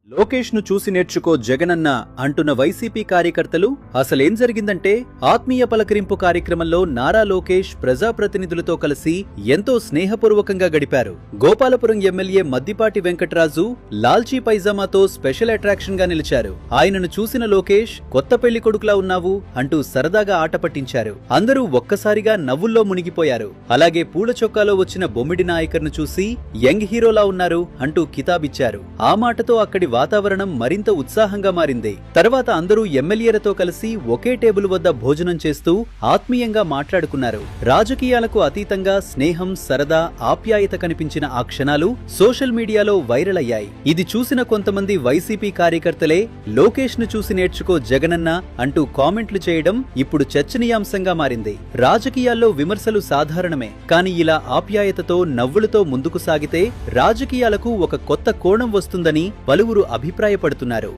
లోకేష్ ను చూసి నేర్చుకో జగనన్న అంటున్న వైసీపీ కార్యకర్తలు అసలేం జరిగిందంటే ఆత్మీయ పలకరింపు కార్యక్రమంలో నారా లోకేష్ ప్రజాప్రతినిధులతో కలిసి ఎంతో స్నేహపూర్వకంగా గడిపారు. గోపాలపురం ఎమ్మెల్యే మద్దిపాటి వెంకటరాజు లాల్చీ పైజామాతో స్పెషల్ అట్రాక్షన్ గా నిలిచారు. ఆయనను చూసిన లోకేష్ కొత్త పెళ్లి కొడుకులా ఉన్నావు అంటూ సరదాగా ఆట పట్టించారు. అందరూ ఒక్కసారిగా నవ్వుల్లో మునిగిపోయారు. అలాగే పూల చొక్కాలో వచ్చిన బొమ్మిడి నాయకర్ను చూసి యంగ్ హీరోలా ఉన్నారు అంటూ కితాబిచ్చారు. ఆ మాటతో అక్కడి వాతావరణం మరింత ఉత్సాహంగా మారింది. తర్వాత అందరూ ఎమ్మెల్యేలతో కలిసి ఒకే టేబుల్ వద్ద భోజనం చేస్తూ ఆత్మీయంగా మాట్లాడుకున్నారు. రాజకీయాలకు అతీతంగా స్నేహం, సరదా, ఆప్యాయత కనిపించిన ఆ క్షణాలు సోషల్ మీడియాలో వైరల్ అయ్యాయి. ఇది చూసిన కొంతమంది వైసీపీ కార్యకర్తలే లోకేష్ ను చూసి నేర్చుకో జగనన్న అంటూ కామెంట్లు చేయడం ఇప్పుడు చర్చనీయాంశంగా మారింది. రాజకీయాల్లో విమర్శలు సాధారణమే, కానీ ఇలా ఆప్యాయతతో, నవ్వులతో ముందుకు సాగితే రాజకీయాలకు ఒక కొత్త కోణం వస్తుందని పలువురు అభిప్రాయపడుతున్నారు.